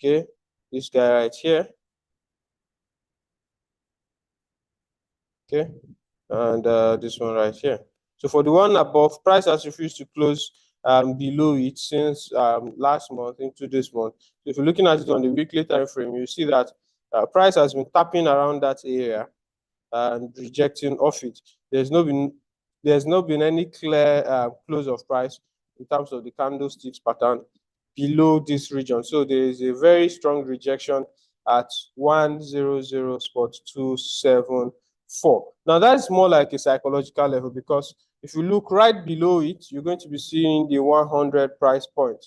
Okay, this guy right here. Okay, and this one right here. So for the one above, price has refused to close below it since last month into this month. So if you're looking at it on the weekly time frame, you see that price has been tapping around that area and rejecting off it. There's not been any clear close of price in terms of the candlesticks pattern below this region. So there is a very strong rejection at 100.274. Now that's more like a psychological level, because if you look right below it, you're going to be seeing the 100 price point.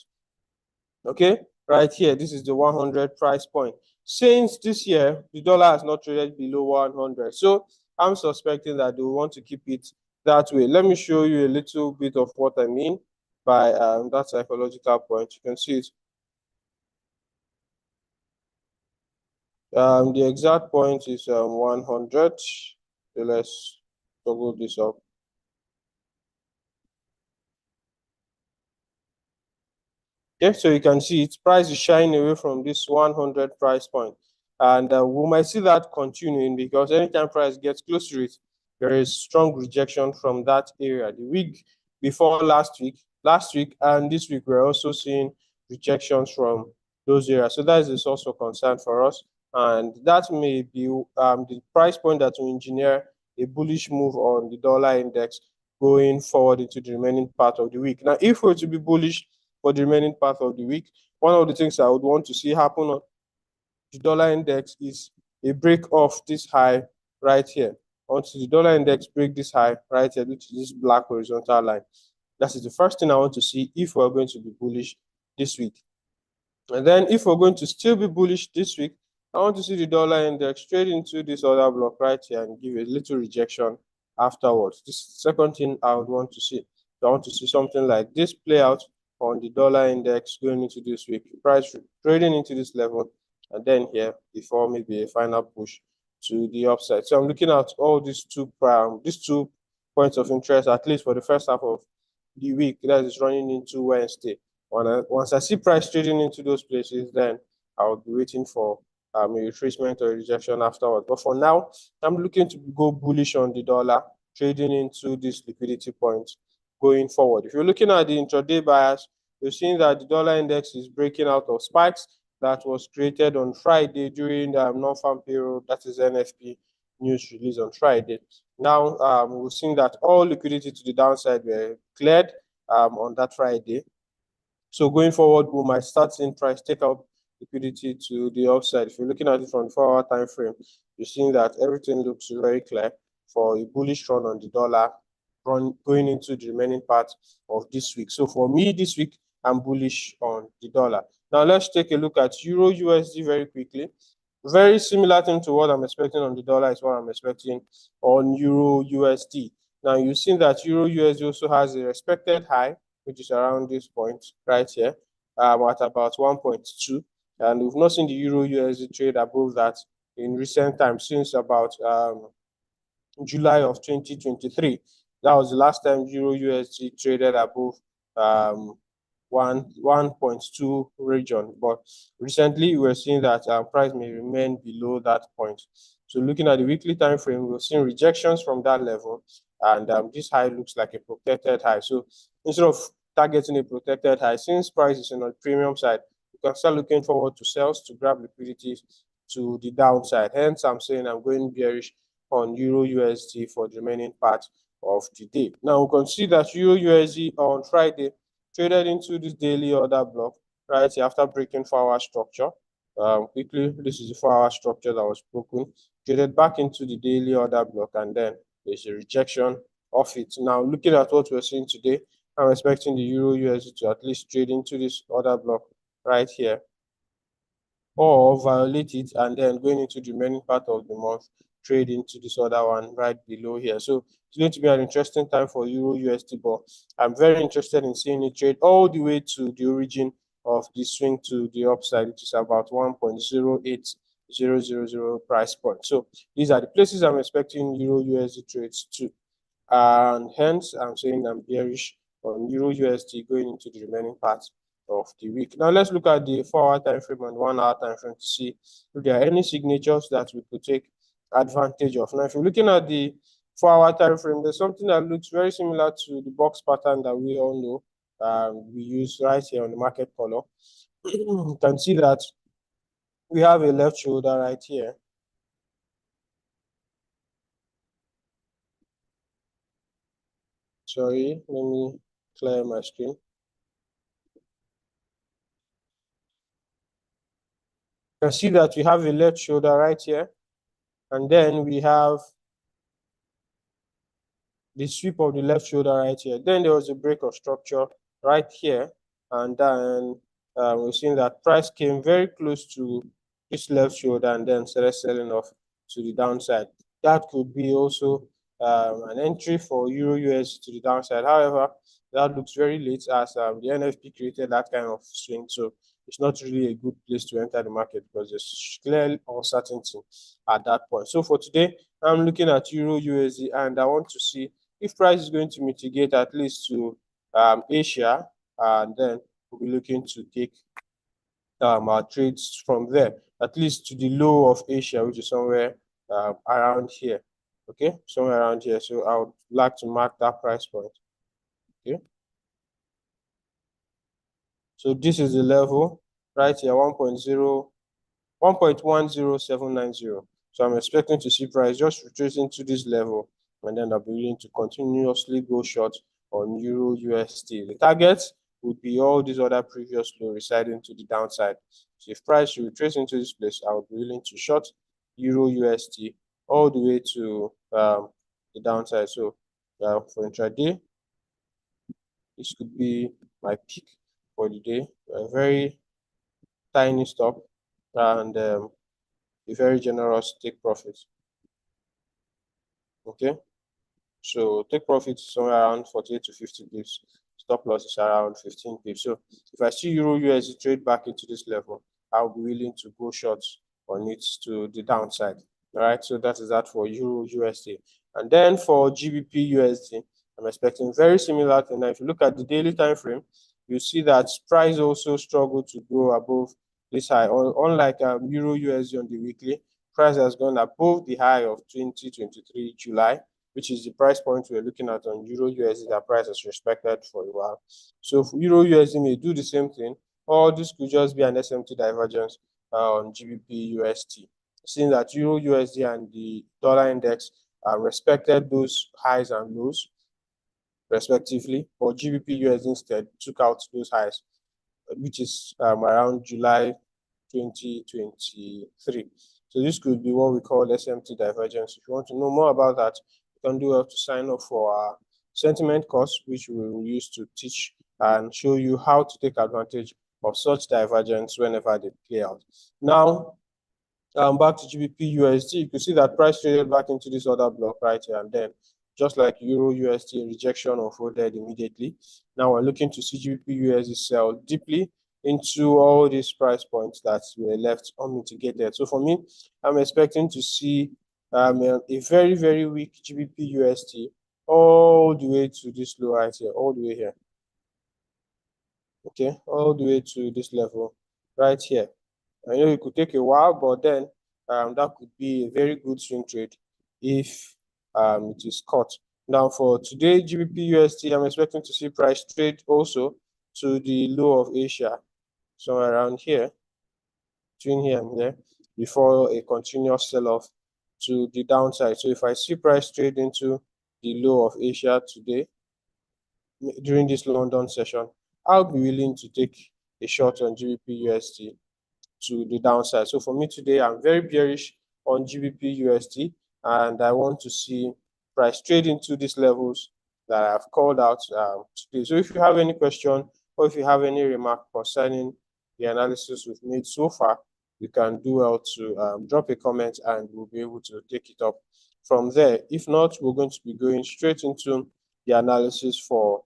Okay, right here, this is the 100 price point. Since this year, the dollar has not traded below 100. So I'm suspecting that they will want to keep it that way. Let me show you a little bit of what I mean by that psychological point. You can see it. The exact point is 100. So let's toggle this up. Okay, so you can see its price is shying away from this 100 price point. And we might see that continuing, because anytime price gets close to it, there is strong rejection from that area. The week before last week and this week, we're also seeing rejections from those areas. So that is a source of concern for us. And that may be the price point that will engineer a bullish move on the dollar index going forward into the remaining part of the week. Now, if we're to be bullish for the remaining part of the week, one of the things I would want to see happen on the dollar index is a break of this high right here. Once the dollar index break this high right here, which is this black horizontal line, that is the first thing I want to see if we're going to be bullish this week. And then if we're going to still be bullish this week, I want to see the dollar index trade into this other block right here and give a little rejection afterwards. This is the second thing I would want to see. So I want to see something like this play out on the dollar index going into this week, price trading into this level, and then here before maybe a final push to the upside. So I'm looking at all these two points of interest, at least for the first half of the week that is running into Wednesday. Once I see price trading into those places, then I'll be waiting for a retracement or a rejection afterward. But for now, I'm looking to go bullish on the dollar, trading into this liquidity point going forward. If you're looking at the intraday bias, you're seeing that the dollar index is breaking out of spikes that was created on Friday during the non-farm payroll, that is NFP news release on Friday. Now, we're seeing that all liquidity to the downside were cleared on that Friday. So going forward, we might start seeing price take out liquidity to the upside. If you're looking at it from the 4-hour time frame, you're seeing that everything looks very clear for a bullish run on the dollar going into the remaining part of this week. So for me this week, I'm bullish on the dollar. Now let's take a look at Euro USD very quickly. Very similar thing to what I'm expecting on the dollar is what I'm expecting on Euro USD. Now you've seen that Euro USD also has a respected high, which is around this point right here, at about 1.2. And we've not seen the Euro USD trade above that in recent times, since about July of 2023. That was the last time Euro USD traded above 1.2 region. But recently, we're seeing that price may remain below that point. So looking at the weekly time frame, we're seeing rejections from that level. And this high looks like a protected high. So instead of targeting a protected high, since price is on the premium side, you can start looking forward to sales to grab liquidity to the downside. Hence, I'm saying I'm going bearish on Euro USD for the remaining part of the day. Now, we can see that Euro USD on Friday traded into this daily order block right here after breaking 4-hour structure. Quickly, this is the 4-hour structure that was broken, traded back into the daily order block, and then there's a rejection of it. Now, looking at what we're seeing today, I'm expecting the Euro USD to at least trade into this order block right here, or violate it, and then going into the remaining part of the month, trade into this other one right below here. So it's going to be an interesting time for Euro USD, but I'm very interested in seeing it trade all the way to the origin of the swing to the upside, which is about 1.08000 price point. So these are the places I'm expecting Euro USD trades to, and hence I'm saying I'm bearish on Euro USD going into the remaining part of the week. Now let's look at the 4-hour time frame and 1-hour time frame to see if there are any signatures that we could take advantage of. Now, if you're looking at the 4-hour time frame, there's something that looks very similar to the box pattern that we all know. We use right here on the market color. You can see that we have a left shoulder right here. Sorry, let me clear my screen. You can see that we have a left shoulder right here, and then we have the sweep of the left shoulder right here. Then there was a break of structure right here, and then we've seen that price came very close to this left shoulder and then started selling off to the downside. That could be also an entry for Euro US to the downside. However, that looks very late as the NFP created that kind of swing. So it's not really a good place to enter the market because there's clear uncertainty at that point. So for today, I'm looking at Euro USD and I want to see if price is going to mitigate at least to Asia, and then we'll be looking to take our trades from there, at least to the low of Asia, which is somewhere around here. Okay, somewhere around here. So I would like to mark that price point. Okay. So this is the level right here, 1.10790. So I'm expecting to see price just retracing to this level, and then I'll be willing to continuously go short on Euro USD. The target would be all these other previous low residing to the downside. So if price should retrace into this place, I would be willing to short Euro USD all the way to the downside. So for intraday, this could be my peak for the day, a very tiny stop, and a very generous take profit. Okay, so take profit somewhere around 48 to 50 pips. Stop loss is around 15 pips. So if I see Euro USD trade back into this level, I'll be willing to go short on it to the downside. All right, so that is that for Euro USD. And then for GBP USD, I'm expecting very similar thing. Now, if you look at the daily time frame, you see that price also struggled to go above this high. Unlike Euro USD on the weekly, price has gone above the high of 2023 July, which is the price point we're looking at on Euro USD that price has respected for a while. So Euro USD may do the same thing, or this could just be an SMT divergence on GBP USD. Seeing that Euro USD and the dollar index respected those highs and lows respectively, or GBP USD instead took out those highs, which is around July 2023. So this could be what we call SMT divergence. If you want to know more about that, you can do well to sign up for our sentiment course, which we will use to teach and show you how to take advantage of such divergence whenever they play out. Now, back to GBP USD, you can see that price traded back into this other block right here, and then just like Euro USD, rejection unfolded immediately. Now we're looking to see GBP USD sell deeply into all these price points that were left unmitigated. So for me, I'm expecting to see a very, very weak GBP USD all the way to this low right here, all the way here. Okay, all the way to this level right here. I know it could take a while, but then that could be a very good swing trade if it is caught. Now for today, GBP USD, I'm expecting to see price trade also to the low of Asia, somewhere around here, between here and there, before a continuous sell-off to the downside. So if I see price trade into the low of Asia today, during this London session, I'll be willing to take a short on GBP USD to the downside. So for me today, I'm very bearish on GBP USD, and I want to see price trade into these levels that I've called out today. So if you have any question or if you have any remark concerning the analysis we've made so far, you can do well to drop a comment and we'll be able to take it up from there. If not, we're going to be going straight into the analysis for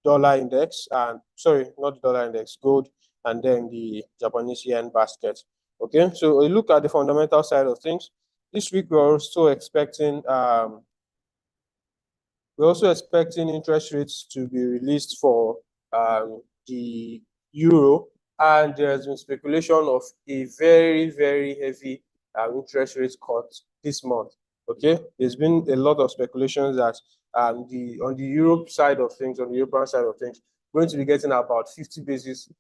dollar index, and sorry, not dollar index, gold, and then the Japanese yen basket. Okay, so a look at the fundamental side of things. This week we're also expecting We're also expecting interest rates to be released for the euro, and there's been speculation of a very, very heavy interest rate cut this month. Okay, there's been a lot of speculations that on the Europe side of things, on the European side of things, we're going to be getting about 50 basis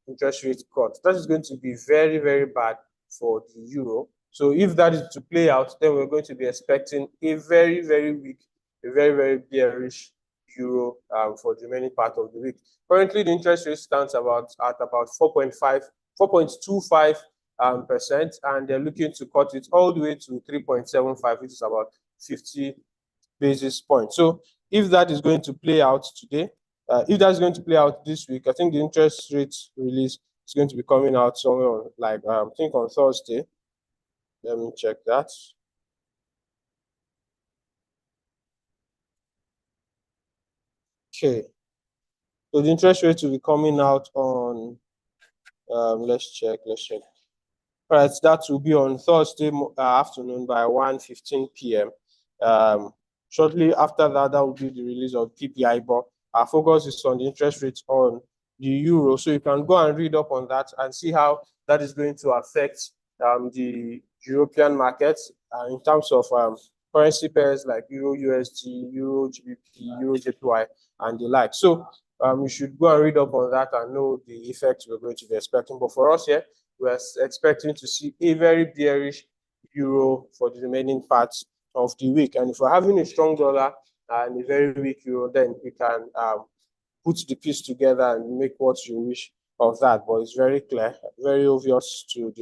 interest rate cut. That is going to be very, very bad for the euro. So if that is to play out, then we're going to be expecting a very, very weak, a very, very bearish euro for the remaining part of the week. Currently, the interest rate stands at about 4.25%, and they're looking to cut it all the way to 3.75, which is about 50 basis points. So if that is going to play out today, if that's going to play out this week, I think the interest rate release is going to be coming out somewhere on, like, I think on Thursday. Let me check that. Okay. So the interest rate will be coming out on, let's check. All right, that will be on Thursday afternoon by 1:15 p.m. Shortly after that, that will be the release of PPI, but our focus is on the interest rates on the euro. So you can go and read up on that and see how that is going to affect the European markets in terms of currency pairs like Euro USD, Euro GBP, Euro JPY, and the like. So you should go and read up on that and know the effect we're going to be expecting. But for us here, we're expecting to see a very bearish euro for the remaining parts of the week. And if we're having a strong dollar and a very weak euro, then we can put the piece together and make what you wish of that. But it's very clear, very obvious to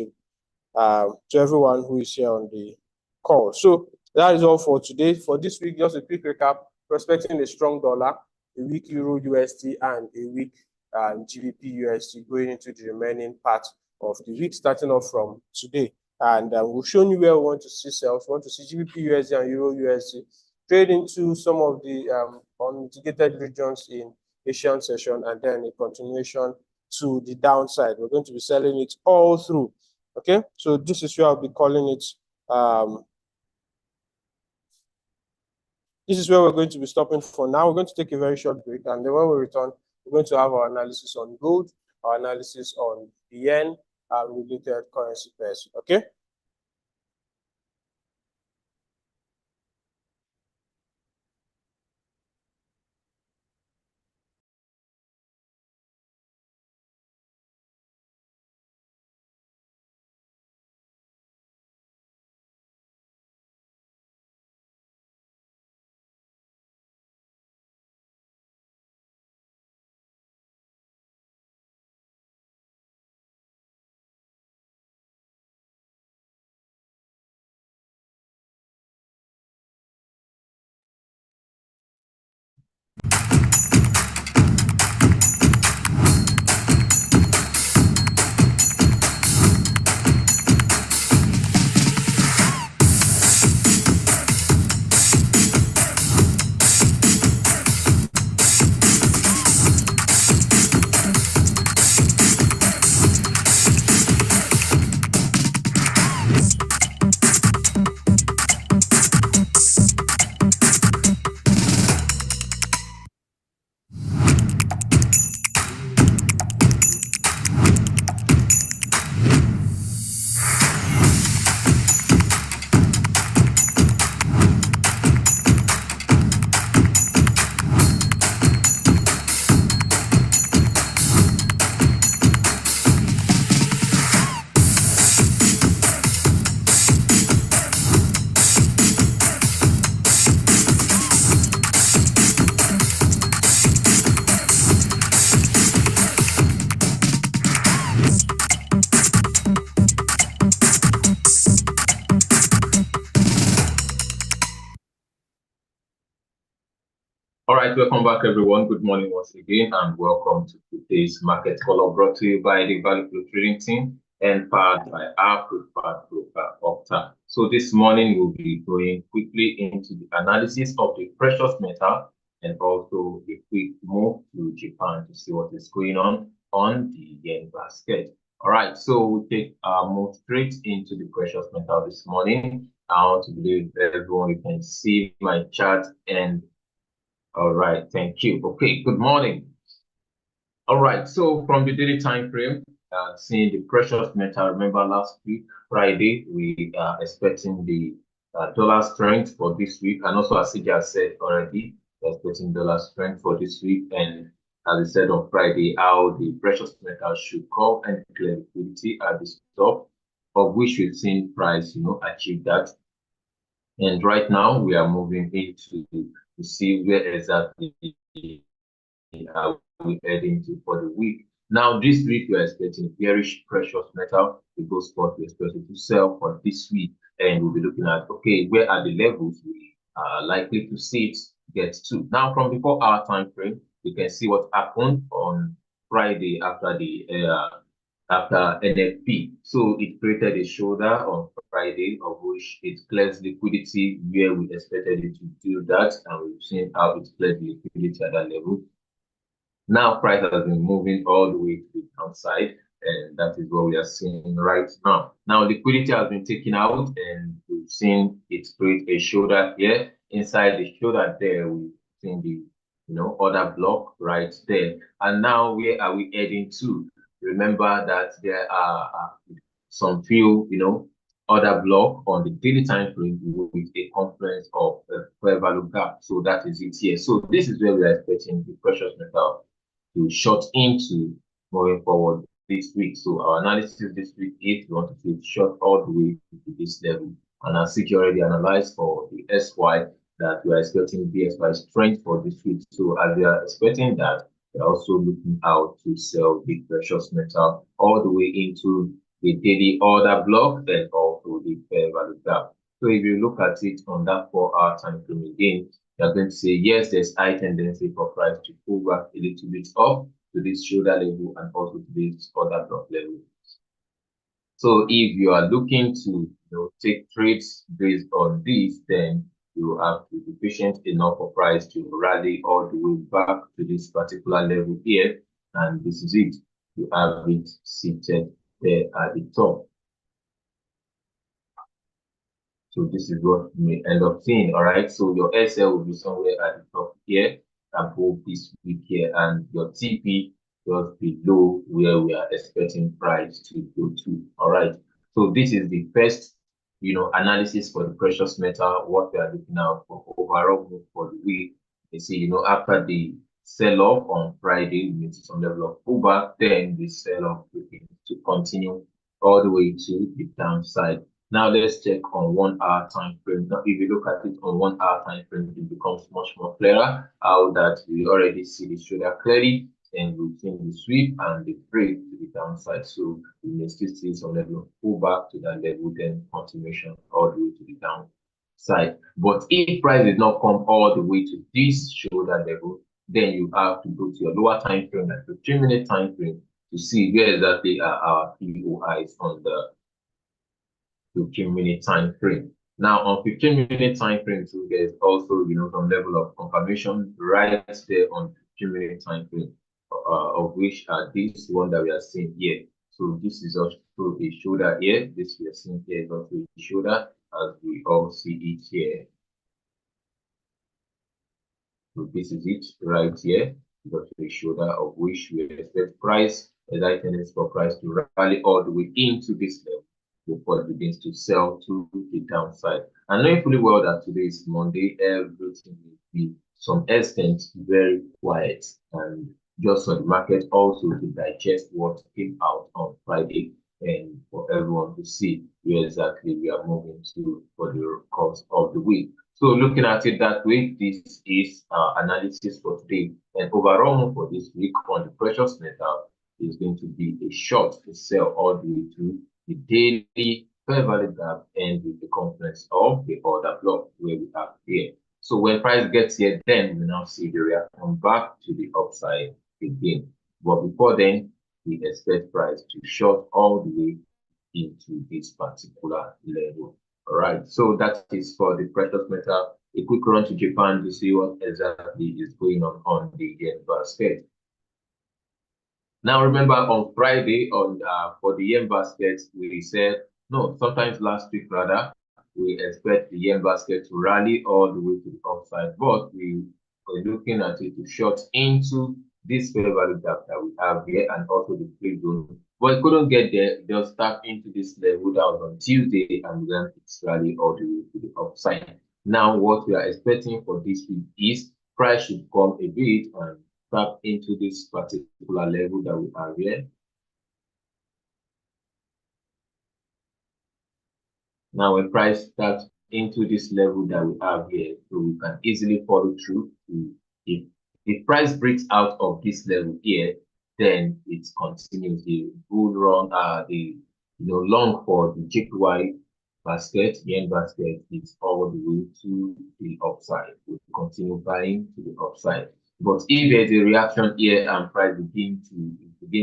everyone who is here on the call. So that is all for today. For this week, just a quick recap. We're expecting a strong dollar, a weak euro USD, and a weak GBP USD going into the remaining part of the week, starting off from today. And we've shown you where we want to see sales. We want to see GBP USD and Euro USD trade into some of the unmitigated regions in Asian session, and then a continuation to the downside. We're going to be selling it all through. Okay, so this is where I'll be calling it. This is where we're going to be stopping for now. We're going to take a very short break, and then when we return, we're going to have our analysis on gold, our analysis on the yen, and related currency pairs. Okay. All right, welcome back, everyone. Good morning once again, and welcome to today's market call brought to you by the Value Flow Trading Team and powered by our preferred broker, Opta. So this morning we'll be going quickly into the analysis of the precious metal and also a quick move to Japan to see what is going on the yen basket. All right, so we'll take our move straight into the precious metal this morning. I want to believe everyone you can see my chart and All right, thank you. Okay, good morning. All right, so from the daily time frame, seeing the precious metal, remember last week, Friday, we are expecting the dollar strength for this week. And also, as CJ has said already, we're expecting dollar strength for this week. And as I said on Friday, how the precious metal should come and clear liquidity at the stop, of which we've seen price, achieve that. And right now, we are moving into to see where exactly we heading to for the week. Now, this week we're expecting very precious metal. The gold spot we're expecting to sell for this week, and we'll be looking at okay, where are the levels we are likely to see it get to. Now, from the 4 hour time frame, you can see what happened on Friday after NFP. So it created a shoulder on Friday, of which it clears liquidity where we expected it to do that, and we've seen how it cleared liquidity at that level. Now price has been moving all the way to the downside, and that is what we are seeing right now. Now liquidity has been taken out, and we've seen it create a shoulder here. Inside the shoulder there, we've seen the other block right there. And now where are we heading to? Remember that there are some few other block on the daily time frame with a confluence of a fair value gap. So that is it here. So this is where we are expecting the precious metal to short into moving forward this week. So our analysis this week is we want to see it short all the way to this level. And as CJ already analyzed for the SY, that we are expecting BSY strength for this week. So as we are expecting that, we're also looking out to sell the precious metal all the way into the daily order block and also the fair value gap. So if you look at it on that 4 hour time frame again, you're going to say, yes, there's high tendency for price to pull back a little bit up to this shoulder level and also to this other block level. So if you are looking to take trades based on this, then you have to be patient enough for price to rally all the way back to this particular level here. And this is it. You have it seated there at the top. So this is what you may end up seeing. All right. So your SL will be somewhere at the top here, above this week here, and your TP just below where we are expecting price to go to. All right. So this is the first, analysis for the precious metal. What we are looking out for overall move for the week. You see, after the sell-off on Friday, we need some level of pullback. Then the sell-off begins to continue all the way to the downside. Now let's check on 1 hour time frame. Now, if you look at it on 1 hour time frame, it becomes much more clearer how that we already see the shoulder clearly, and we've seen the sweep and the break to the downside. So we may still see some level of pullback to that level, then continuation all the way to the downside. But if price did not come all the way to this shoulder level, then you have to go to your lower time frame, like the 3-minute time frame, to see where exactly are our POIs on the 15-minute time frame. Now on 15-minute time frame, so there's also some level of confirmation right there on 15-minute time frame, of which are this one that we are seeing here. So this is also a shoulder here. This we are seeing here is also a shoulder, as we all see it here. So this is it right here. Got a shoulder, of which we expect price, as I tendency for price to rally all the way into this level before it begins to sell to the downside. And knowing fully well that today is Monday, everything will be some extent very quiet, and just for the market also to digest what came out on Friday, and for everyone to see where exactly we are moving to for the course of the week. So looking at it that way, this is analysis for today. And overall for this week on the precious metal is going to be a short to sell all the way to the daily fair value gap and with the confluence of the order block where we have here. So when price gets here, then we now see the reaction back to the upside again. But before then, we expect price to short all the way into this particular level. All right, so that is for the precious metal. A quick run to Japan to see what exactly is going on the yen basket. Now, remember on Friday for the yen basket, we said, no, sometimes last week rather, we expect the yen basket to rally all the way to the upside, but we we're looking at it to short into this fair value gap that we have here and also the flip zone. But it couldn't get there, just tap into this level that was on Tuesday and then it's rally all the way to the upside. Now, what we are expecting for this week is price should come a bit and tap into this particular level that we have here. Now, when price taps into this level that we have here, so we can easily follow through. If price breaks out of this level here, then it continues the bull run, the long for the JPY basket, yen basket is all the way to the upside. We continue buying to the upside. But if there's a reaction here and price begin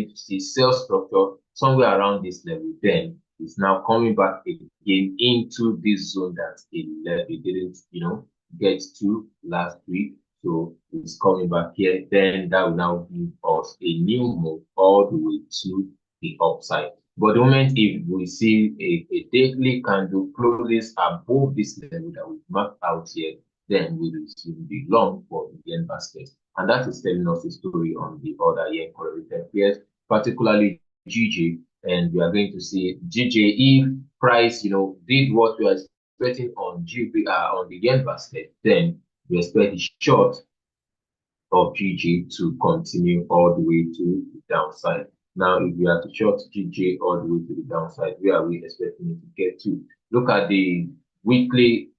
to see sell structure somewhere around this level, then it's now coming back again into this zone that it didn't, get to last week. So it's coming back here. Then that will now give us a new move all the way to the upside. But the moment if we see a daily candle closes above this level that we've marked out here, then we will soon be long for the yen basket. And that is telling us a story on the other yen correlated pairs, particularly GJ. And we are going to see GJ if price, did what we are expecting on on the yen basket, then we expect the short of GJ to continue all the way to the downside. Now, if we are to short GJ all the way to the downside, where are we expecting it to get to? Look at the weekly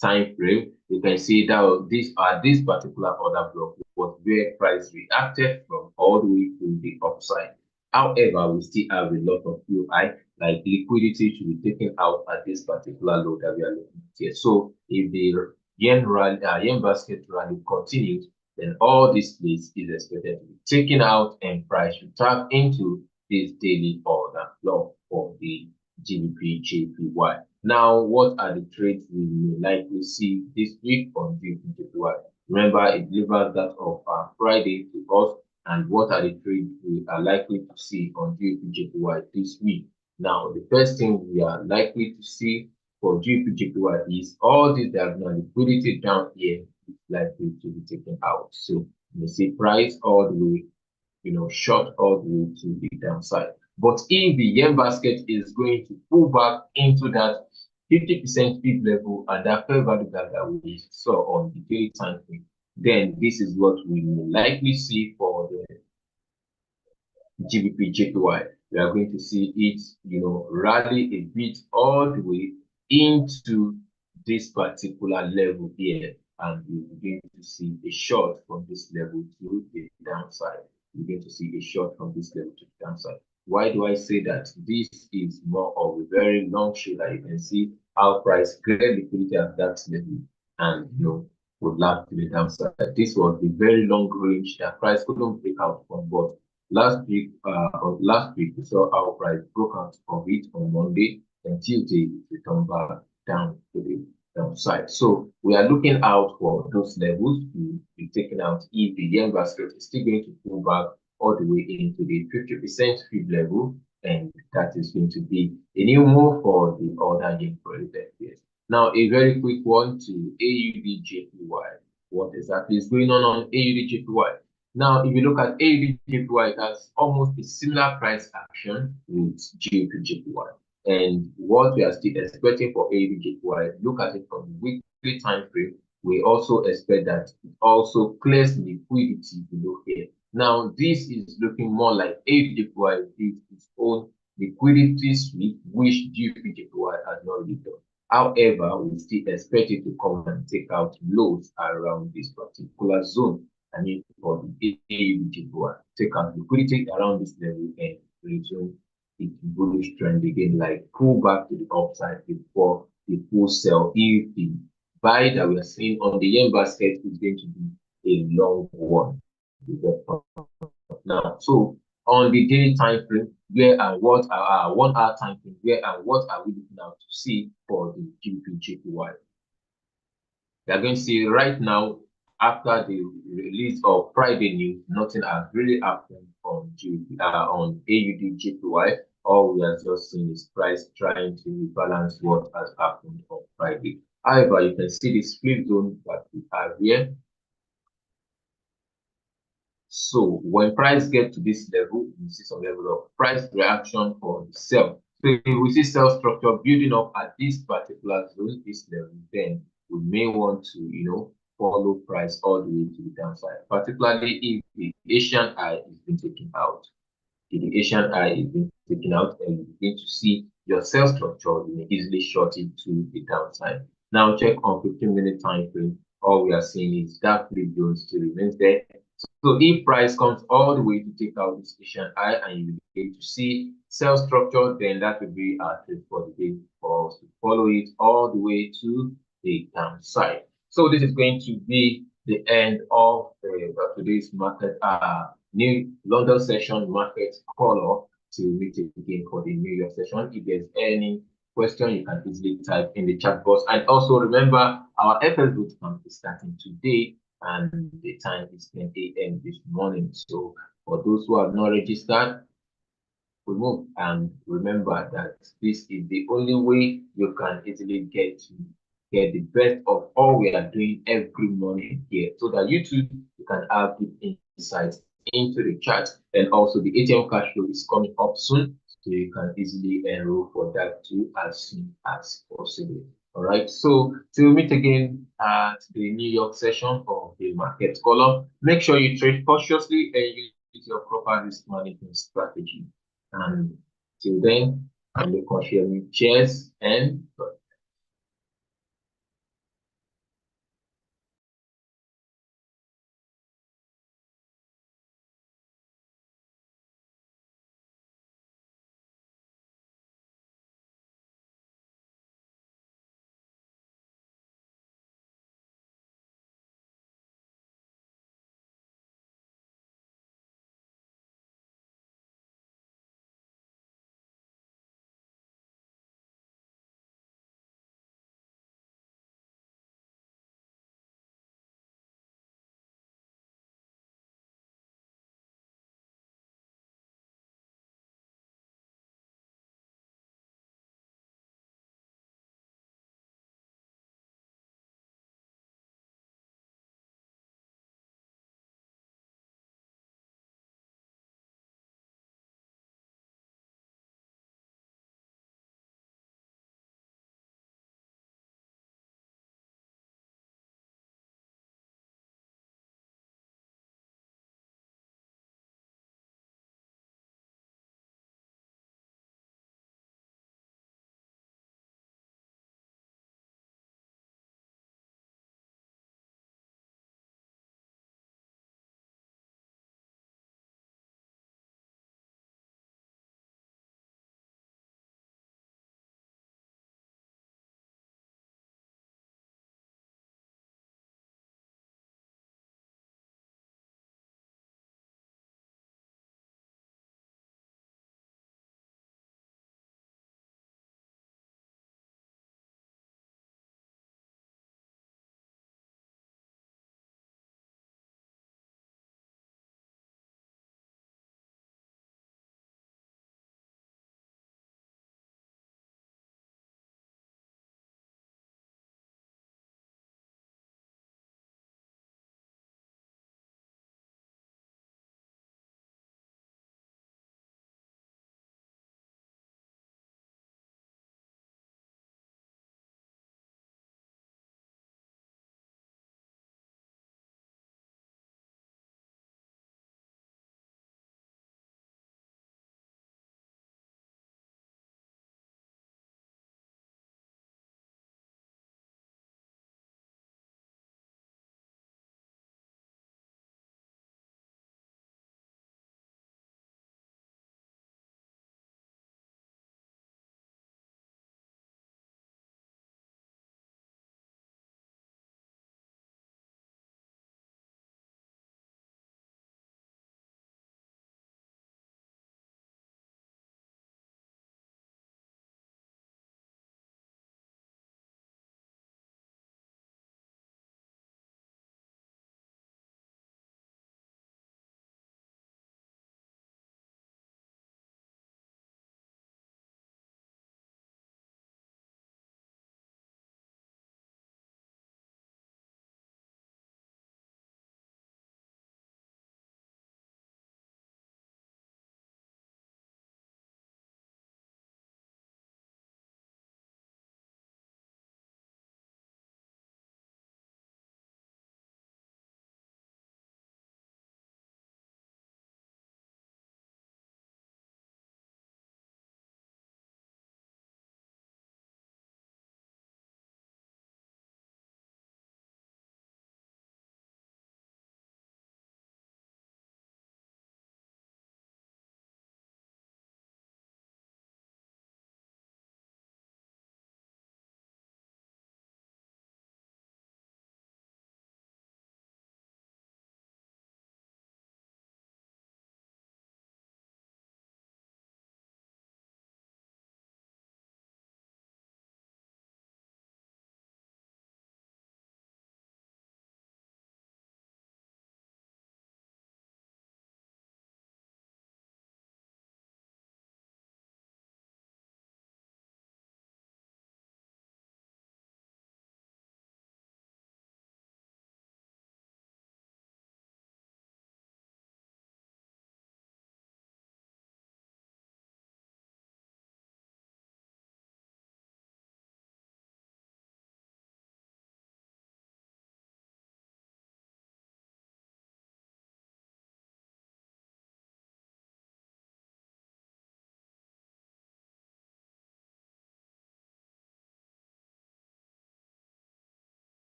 time frame. You can see that this particular order block was where price reacted from all the way to the upside. However, we still have a lot of UI, like liquidity should be taken out at this particular low that we are looking at here. So if the yen basket rally continues, then all this place is expected to be taken out and price should tap into this daily order block for the GBP JPY. Now, what are the trades we may likely see this week on GBP JPY? Remember, it delivered that of Friday to us. And what are the trades we are likely to see on GBP JPY this week? Now, the first thing we are likely to see for GBP JPY is all this diagonal liquidity down here is likely to be taken out. So you see price all the way, short all the way to the downside. But if the yen basket is going to pull back into that 50% fib level and that fair value gap that we saw on the daily time frame, then this is what we will likely see for the GBP JPY. We are going to see it, rally a bit all the way into this particular level here, and we begin to see a short from this level to the downside. We're going to see a short from this level to the downside. Why do I say that? This is more of a very long short that you can see how price clear liquidity at that level and would last to the downside. This was the very long range that price couldn't break out from, but last week we saw how price broke out of it on Monday, and Tuesday it returned back down to the downside. So we are looking out for those levels to be taken out if the yen basket is still going to pull back all the way into the 50% fib level, and that is going to be a new move for the other yen correlated pairs. Now, a very quick one to AUD JPY. What exactly is going on AUD JPY? Now, if you look at AUD JPY, it has almost a similar price action with GBP JPY. And what we are still expecting for AUD JPY, look at it from the weekly time frame. We also expect that it also clears liquidity below here. Now, this is looking more like AUD JPY did its own liquidity sweep, which GBP JPY has not really done. However, we still expect it to come and take out lows around this particular zone. I mean, for the AUD JPY, take out liquidity around this level and resume its bullish trend again, like pull back to the upside before the full sell. If the buy that we are seeing on the yen basket is going to be a long one. Now, so on the daily time frame, where and what are 1 hour time frame, where and what are we looking out to see for the GBP JPY? We are going to see right now, after the release of Friday news, nothing has really happened on on AUD JPY. All we are just seeing is price trying to rebalance what has happened on Friday. However, you can see this flip zone that we have here. So when price get to this level, we see some level of price reaction for the sell. So if we see sell structure building up at this particular zone, this level, then we may want to, follow price all the way to the downside, particularly if the Asian eye is being taken out. If the Asian eye is being taken out, and you begin to see your sell structure, you may easily short it to the downside. Now check on 15-minute time frame. All we are seeing is that flip zone still remains there. So if price comes all the way to take out this Asian eye and you begin to see sell structure, then that will be our trade for the day for us to follow it all the way to the downside. So this is going to be the end of today's market New London session market call-up to meet again for the New York session. If there's any question, you can easily type in the chat box. And also remember, our FL bootcamp is starting today, and the time is 10 a.m. this morning. So for those who have not registered, remove and remember that this is the only way you can easily get the best of all we are doing every morning here, so that you can have deep insights into the chart. And also the ATM cash flow is coming up soon, so you can easily enroll for that too as soon as possible. All right, so till we meet again at the New York session of the market column, make sure you trade cautiously and use your proper risk management strategy. And till then, I'm Olufukeji. Cheers and